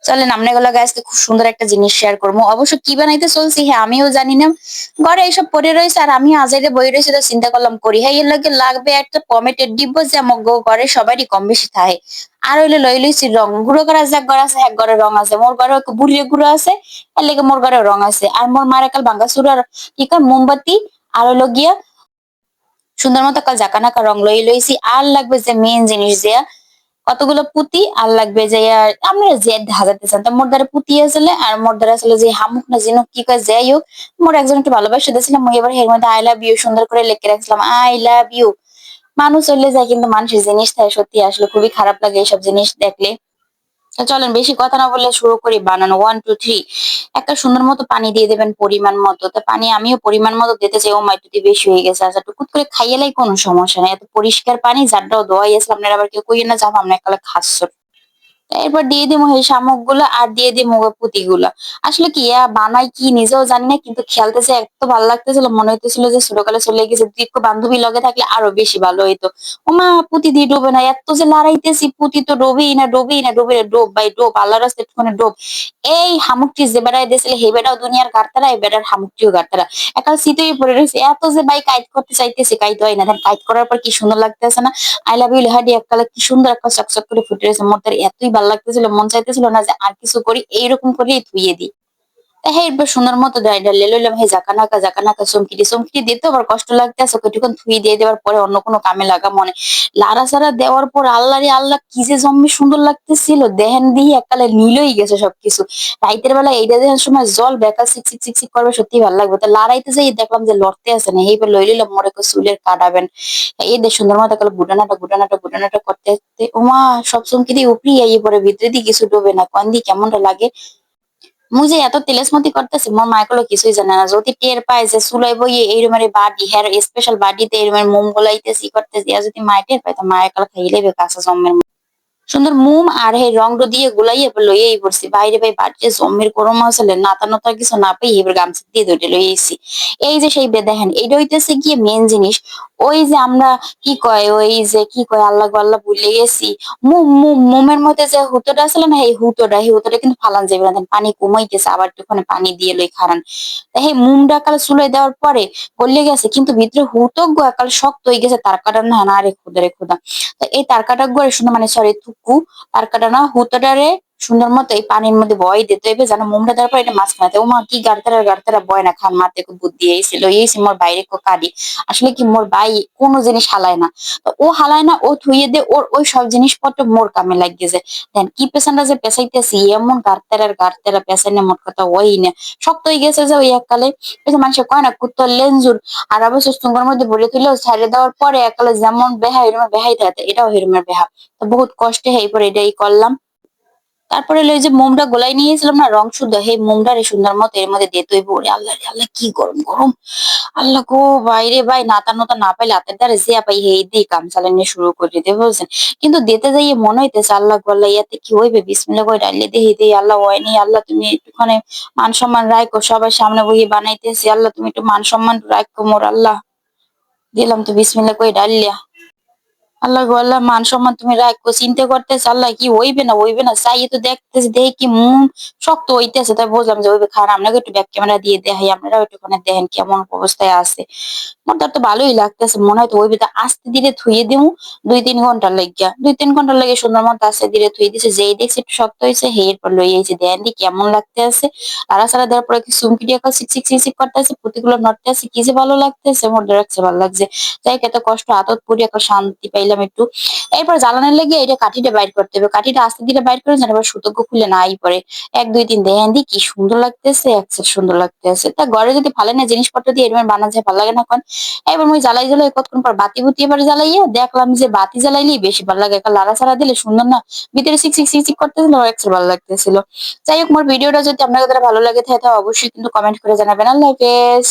চলেন আমরা এগুলো আজকে খুব সুন্দর একটা জিনিস শেয়ার করবো। অবশ্য কি বানাইতে চলছি হ্যাঁ আমিও জানি না। ঘরে এইসব পড়ে রয়েছে আর আমি আজাইরে বই রয়েছে তো চিন্তা করলাম করি হ্যাঁ এর লাগে লাগবে একটা পমেটের ডিব্বা যে আমার ঘরে সবারই কম বেশি থাকে। আর হইলে লই লইছি রং গুঁড়ো করা যাক ঘর আছে এক ঘরে রং আছে মোর ঘরে বুড়িয়ে গুঁড়ো আছে এর লেগে মোর ঘরে রং আছে আর মোর মার একাল ভাঙ্গা চুরার কি কয় মোমবাতি আর হইলো গিয়া সুন্দর মতো কাল জাকানাকা রং লই লইছি আর লাগবে যে মেন জিনিস যে কতগুলো পুঁতি আর লাগবে যে আমরা যে হাজারতে চান তো মোর দ্বারা পুঁতি আসলে আর মোর দ্বারা আসলে যে হামুক না যেন কি কয় যাই হোক মোর একজন একটু ভালোবাসা দিয়েছিলাম মই এবার এর মধ্যে আই লাভ ইউ সুন্দর করে লিখে রাখছিলাম আই লাভ ইউ। মানুষ চলে যায় কিন্তু মানুষের জিনিস থাকে সত্যি আসলে খুবই খারাপ লাগে এইসব জিনিস দেখলে। তো চলেন বেশি কথা না বলে শুরু করি বানানো 1 2 3। একটা সুন্দর মতো পানি দিয়ে দেবেন পরিমাণ মতো তো পানি আমিও পরিমাণ মতো দিতে চাই ও মাইটুতি বেশি হয়ে গেছে আচ্ছা টুকুত করে খাইয়েলাই কোনো সমস্যা নেই এত পরিষ্কার পানি যারটাও দোয়াই আসলে আপনারা আবার কেউ কইয়েন না যাবো আমরা একালে খাচ্ছ। এরপর দিয়ে দিবো এই শামুক গুলো আর দিয়ে দিবো পুঁতি গুলা। আসলে কি বানাই কি নিজেও জানি না কিন্তু খেলতেছে এত ভালো লাগতেছিল মনে হইতেছিল যে ছোটকালে চলে গেছে দুই বান্ধবী লগে থাকলে আরো বেশি ভালো হইতো। ওমা পুঁতি দিয়ে ডোবে না এত যে লড়াইতেছি পুঁতি তো ডোবেই না ডোবেই না ডোবে না ডোব বাই ডোব আল্লাহ রাস্তায় একটুখানি ডোব। এই হামুকটি যে বেড়াই দিয়েছিল হে বেড়াও দুনিয়ার গাড়তারা এই বেড়ার হামুকটিও গাড়তারা একাল শীতই পড়ে রয়েছে এত যে ভাই কাইট করতে চাইতেছে কাইট হয় না কাইট করার পর কি সুন্দর লাগতেছে না। আই লাভ ইউ লেহাডি এককালে কি সুন্দর একটা চকচক করে ফুটে রয়েছে মোর তার এতই ভালো লাগতেছিল মন চাইতেছিল না যে আর কিছু করি এইরকম করেই ধুইয়ে দিই। হে এবার সুন্দর মতো ডাইলে লইলাম হে জাকানাকা চমকিটি দিতে আবার কষ্ট লাগতেছে কিছুক্ষণ ধুই দিয়ে দেওয়ার পরে অন্য কোনো কামে লাগা মনে লাড়া সারা দেওয়ার পর আল্লাহ রে আল্লাহ কি যে জম্মে সুন্দর লাগতেছিল দেহেন দিয়ে এককালে নীলই গেছে সবকিছু। রাইতের বেলা এইটা দেখার সময় জল বেকা চিক করবে সত্যি ভালো লাগবে তো লড়াইতে যাই দেখলাম যে লড়তে আছে না এইবার লই লইলাম মোরে চুলের কাটাবেন। এই দে সুন্দর মতো কালে গুটানাটা করতে করতে ওমা সব চমকিটি উপরি আইয়ে পরে ভিতরে দিয়ে কিছু ডোবে না কন দি কেমনটা লাগে। মুই যে এত তেলেসমতি করতেছি মোর মায় গুলো কিছুই জানে না যদি টের পায় যে চুলাই বইয়ে এইরকমের বাড়ি হ্যাঁ স্পেশাল বাড়িতে এরকমের মোম গোলাইতেছি করতেছি আর যদি মায় টের পায় তো মায়ের কালা খাইলে কাঁচা জম্মের সুন্দর মোম আর হে রং দিয়ে গুলাই এবার লইয়াই পড়ছি বাইরে ভাই বাড়িতে জম্মের গরম আসলে নাতা নাতা কিছু না পাই এবার গামছা দিয়ে ধরে লইয়াইছি। এই যে সেই দেখেন এইটা হইতেছে গিয়ে মেন জিনিস। ওই যে আমরা কি কয় ওই যে কি কয় আল্লাহ গো আল্লাহ ভুলে গেছি। মোমের মধ্যে যে হুতোটা আসলে না এই হুতোটা কিন্তু ফালান যাবে না পানি কমাইতেছে আবার একটুখানি পানি দিয়ে লই খারান। তা এই মোমটা কাল চুলাই দেওয়ার পরে গলে গেছে কিন্তু ভিতরে হুতক গো একাল শক্ত হয়ে গেছে তার কাটা না না রে খোদা। তো এই তারকাটা গড়ে সুন্দর মানে সরি থুকু তারকাটা না হুতোটারে সুন্দর মতো এই পানির মধ্যে বয় দিতে হইবে যেন মোমটা দেওয়ার পর এটা মাঝখানে ও মা কি গাড়তারা বয় না খান মারতে খুব বুদ্ধি এইছিল এইছি মোর বাইরে কাটি। আসলে কি মোর বাই কোনো জিনিস হালায় না। তো ও হালায় না ও থুইয়ে দে ওর ওই সব জিনিসপত্র মোর কামে লাগিয়েছে। দেন কি পেছনটা যে পেঁচাইতেছি এমন গাড়তেরা পেছাইনে মোট কথা ওই না শক্ত হয়ে গেছে যে ওই এককালে ওই যে মানুষের কয় না কুত্তর লেঞ্জুর আর অবশ্য সুঙ্গর মধ্যে ভরে তুলেও ছাড়ে দেওয়ার পরে এককালে যেমন বেহা এরকম বেহাই থাকে এটাও এরকমের বেহা। তো বহুত কষ্টে এই পরে এটাই করলাম। তারপরে ওই যে মোমটা গোলাই নিয়েছিলাম না রং শুদ্ধ সেই মোমটা সুন্দর মতো এর মধ্যে দিতে হইব ওরে আল্লাহ রে আল্লাহ কি গরম গরম। আল্লাহ গো বাইরে ভাই নাতা নতা না পাইলে হাতের দ্বারা যে পাই এই দিয়ে কাম চালানো শুরু করে দিতে বলছেন। কিন্তু দিতে যাইয়ে মনে হইতেছে আল্লাহ গো আল্লাহ ইয়াতে কি হইবে বিসমিল্লাহ করে ডাইলে দিয়ে আল্লাহ হয়নি আল্লাহ তুমি একটুখানি মান সম্মান রাখো সবার সামনে বইয়ে বানাইতেছি আল্লাহ তুমি একটু মান সম্মান রাখো মোর আল্লাহ। দিলাম তো বিসমিল্লাহ করে ডালিয়া। আল্লাহ গো আল্লাহ মান সম্মান তুমি রাখো চিন্তা করতেছে আল্লাহ কি হইবে না চাই তো দেখতেছি দেখি কি শক্ত হইতেছে তাই বুঝলাম যে হইবে খারাপ আপনাকে একটু ব্যাক ক্যামেরা দিয়ে দেখাই আপনারাও একটুখানি দেখেন কেমন অবস্থায় আছে। আমার তো ভালোই লাগতেছে মনে হয় তো হইবে তা আস্তে ধীরে থুয়ে দিমু 2 3 ঘন্টা লাগিয়া 2 3 ঘন্টা লাগে সুন্দর মতো আস্তে ধীরে থুয়ে দিছে যেই দেখছি একটু শক্ত হয়েছে হে এরপর লই আইছে দেন দি কেমন লাগতে আছে। তারা সারা দেওয়ার পরে কি চুমকি দিয়ে সিক করতে আছে পুঁতিগুলো নড়তে আছে কি যে ভালো লাগতেছে মোর রাখছে ভালো লাগছে। যাই এত কষ্ট আদত পড়ি একটা শান্তি পাইলাম একটু। এরপর জ্বালানোর লেগে এটা কাঠিটা বাইর করতে হবে কাঠিটা আস্তে ধীরে বাইর করে যেন আবার সুতোগ্য খুলে নাই পরে 1 2 3 দেখেন দি কি সুন্দর লাগতেছে একসাথে সুন্দর লাগতেছে তা ঘরে যদি ভালো না জিনিসপত্র দিয়ে এরকম বানা যায় ভালো লাগে না এখন। এবার মই জ্বালাই কতক্ষণ পর বাতি বুতি এবার জ্বালাইয়া দেখলাম যে বাতি জ্বালাইলেই বেশি ভালো লাগে একটা লাড়া ছাড়া দিলে সুন্দর না ভিতরে সিক করতেছিল একসাথে ভালো লাগতেছিল। যাই হোক মোর ভিডিওটা যদি আপনাদের ভালো লাগে তাহলে অবশ্যই কিন্তু কমেন্ট করে জানাবেন আল্লাহ হাফেজ।